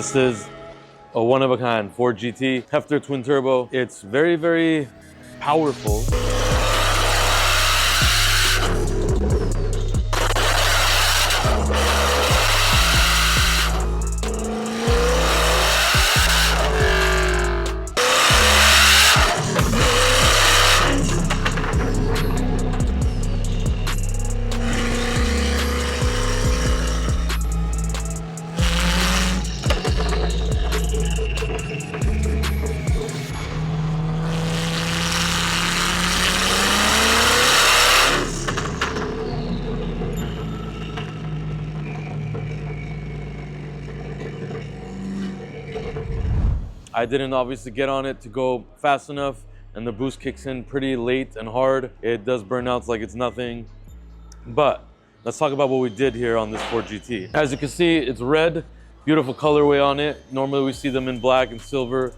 This is a one-of-a-kind Ford GT, Hefter twin turbo. It's very, very powerful. I didn't obviously get on it to go fast enough, and the boost kicks in pretty late and hard. It does burnouts like it's nothing. But let's talk about what we did here on this Ford GT. As you can see, it's red, beautiful colorway on it. Normally we see them in black and silver.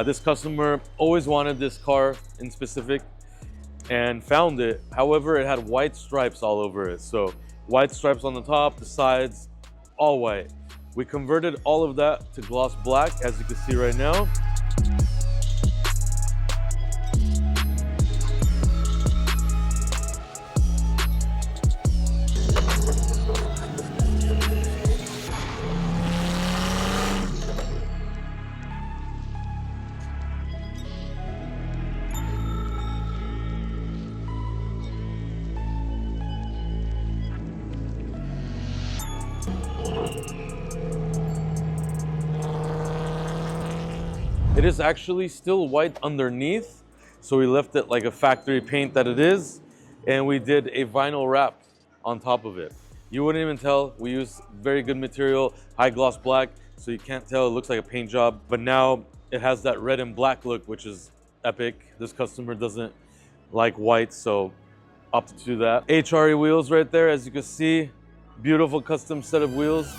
This customer always wanted this car in specific and found it. However, it had white stripes all over it. So white stripes on the top, the sides, all white. We converted all of that to gloss black, as you can see right now. It is actually still white underneath, so we left it like a factory paint that it is, and we did a vinyl wrap on top of it. You wouldn't even tell. We used very good material, high gloss black, so you can't tell. It looks like a paint job, but now it has that red and black look, which is epic. This customer doesn't like white, so opted to do that. HRE wheels right there, as you can see. Beautiful custom set of wheels.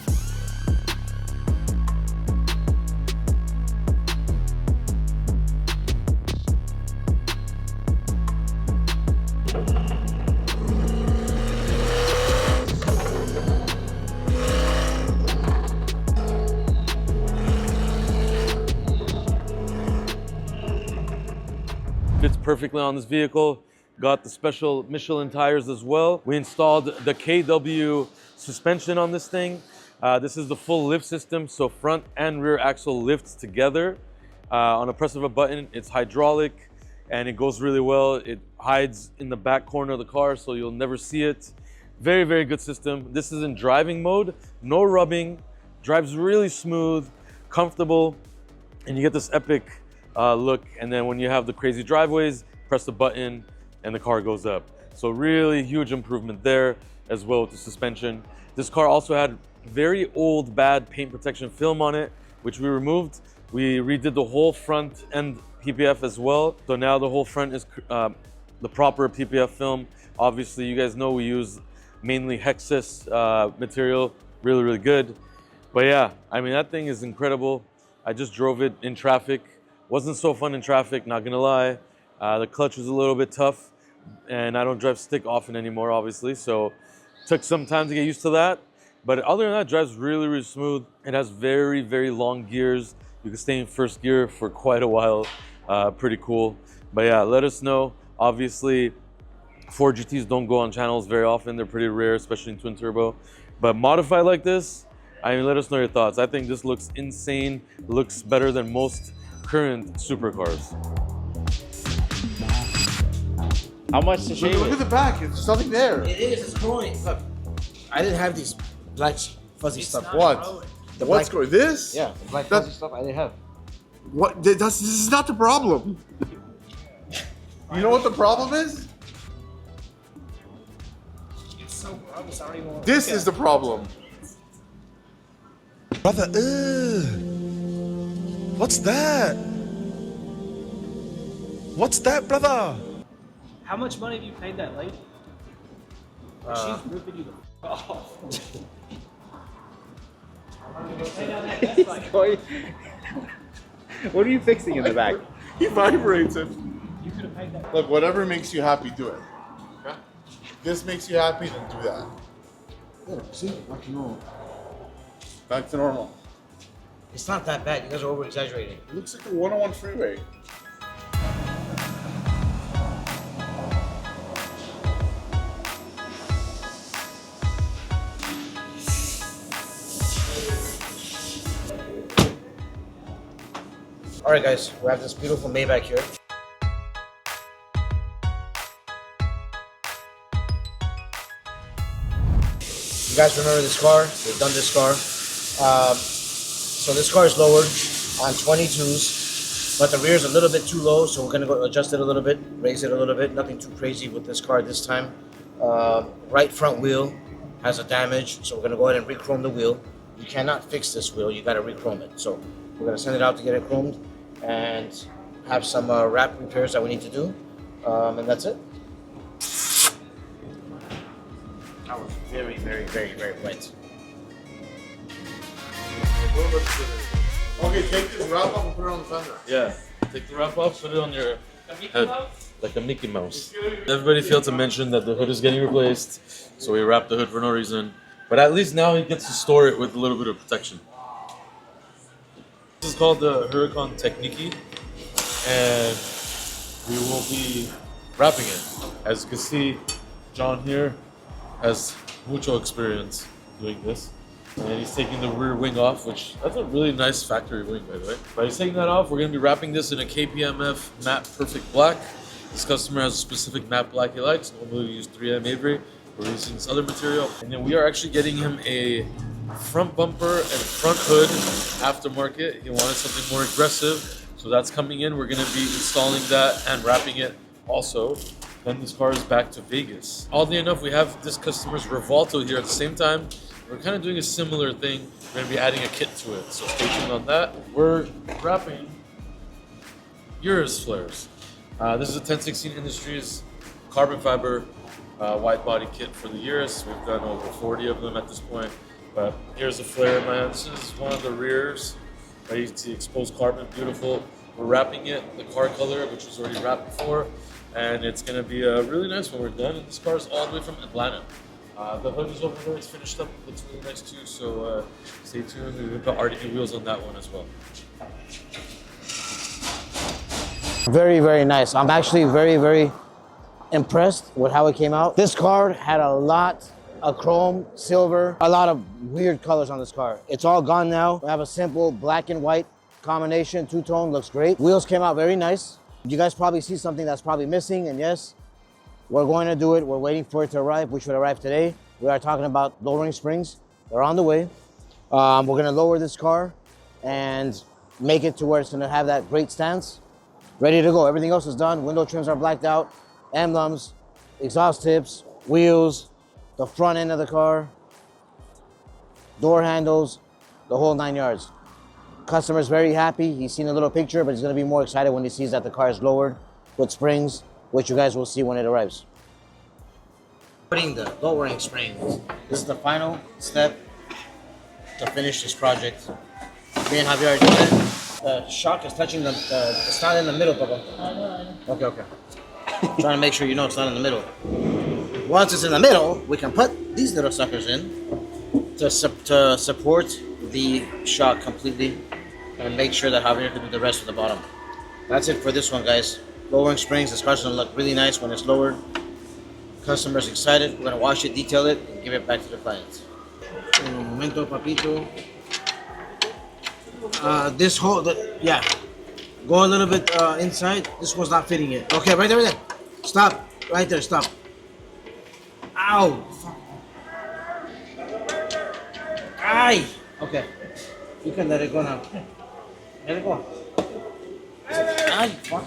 Fits perfectly on this vehicle. Got the special Michelin tires as well. We installed the KW suspension on this thing. This is the full lift system, so front and rear axle lifts together. On a press of a button, it's hydraulic and it goes really well. It hides in the back corner of the car, so you'll never see it. Very, very good system. This is in driving mode, no rubbing, drives really smooth, comfortable, and you get this epic look. And then when you have the crazy driveways, press the button and the car goes up. So really huge improvement there as well with the suspension. This car also had very old bad paint protection film on it, which we removed. We redid the whole front end PPF as well. So now the whole front is the proper PPF film. Obviously you guys know we use mainly Hexus material, really, really good. But yeah, I mean, that thing is incredible. I just drove it in traffic. Wasn't so fun in traffic, not gonna lie. The clutch was a little bit tough, and I don't drive stick often anymore, obviously, so took some time to get used to that. But other than that, it drives really, really smooth. It has very, very long gears. You can stay in first gear for quite a while. Pretty cool. But yeah, let us know. Obviously, Ford GTs don't go on channels very often. They're pretty rare, especially in twin turbo. But modified like this, I mean, let us know your thoughts. I think this looks insane. Looks better than most current supercars. How much to shave it? Look at the back. There's nothing there. It is. It's growing. Look, I didn't have these black fuzzy stuff. What? Growing. The What's going? This? Yeah, the black fuzzy stuff I didn't have. What? This is not the problem. You know what the problem is? It's so gross. I don't even want to This is the problem. Brother, what's that? What's that, brother? How much money have you paid that lady? She's ripping you the off. What are you fixing in the back? He vibrates it. You could have paid that. Look, whatever makes you happy, do it. Okay? This makes you happy, then do that. Yeah, see, back to normal. Back to normal. It's not that bad. You guys are over exaggerating. It looks like a 101 freeway. All right, guys, we have this beautiful Maybach here. You guys remember this car? We've done this car. So this car is lowered on 22s, but the rear is a little bit too low, so we're gonna go adjust it a little bit, raise it a little bit. Nothing too crazy with this car this time. Right front wheel has a damage, so we're gonna go ahead and re-chrome the wheel. You cannot fix this wheel, you gotta re-chrome it. So we're gonna send it out to get it chromed and have some wrap repairs that we need to do, and that's it. That was very, very, very, very wet. Okay, take this wrap off and put it on the fender. Yeah. Take the wrap off, put it on your head like a Mickey Mouse. Everybody failed to mention that the hood is getting replaced, so we wrapped the hood for no reason. But at least now he gets to store it with a little bit of protection. This is called the Huracan Technique, and we will be wrapping it. As you can see, John here has mucho experience doing this. And he's taking the rear wing off, which that's a really nice factory wing, by the way. But he's taking that off. We're going to be wrapping this in a KPMF matte perfect black. This customer has a specific matte black he likes. Normally we use 3M Avery. We're using this other material. And then we are actually getting him a front bumper and front hood aftermarket. He wanted something more aggressive. So that's coming in. We're going to be installing that and wrapping it also. Then this car is back to Vegas. Oddly enough, we have this customer's Revolto here at the same time. We're kind of doing a similar thing. We're going to be adding a kit to it, so stay tuned on that. We're wrapping URUS flares. This is a 1016 Industries carbon fiber wide body kit for the URUS. We've done over 40 of them at this point. But here's a flare in my hand. This is one of the rears. You can see exposed carbon, beautiful. We're wrapping it the car color, which was already wrapped before. And it's going to be really nice when we're done. And this car is all the way from Atlanta. The hood is over there, it's finished up, looks really nice too, so stay tuned. We've got RDE wheels on that one as well. Very, very nice. I'm actually very, very impressed with how it came out. This car had a lot of chrome, silver, a lot of weird colors on this car. It's all gone now. We have a simple black and white combination, two-tone, looks great. Wheels came out very nice. You guys probably see something that's probably missing, and yes, we're going to do it. We're waiting for it to arrive, which should arrive today. We are talking about lowering springs. They're on the way. We're going to lower this car and make it to where it's going to have that great stance. Ready to go. Everything else is done. Window trims are blacked out. Emblems, exhaust tips, wheels, the front end of the car, door handles, the whole 9 yards. Customer's very happy. He's seen a little picture, but he's going to be more excited when he sees that the car is lowered with springs, which you guys will see when it arrives. Putting the lowering springs. This is the final step to finish this project. Me and Javier are doing it. The shock is touching it's not in the middle, Papa. I know. Okay. Trying to make sure you know it's not in the middle. Once it's in the middle, we can put these little suckers in to support the shock completely and make sure that Javier can do the rest of the bottom. That's it for this one, guys. Lowering springs, this car's gonna look really nice when it's lowered. Customer's excited. We're gonna wash it, detail it, and give it back to the client. Un momento, papito. This whole, yeah. Go a little bit inside. This one's not fitting it. Okay, right there. Stop. Right there, stop. Ow. Fuck. Aye. Okay. You can let it go now. Let it go. Ay, fuck.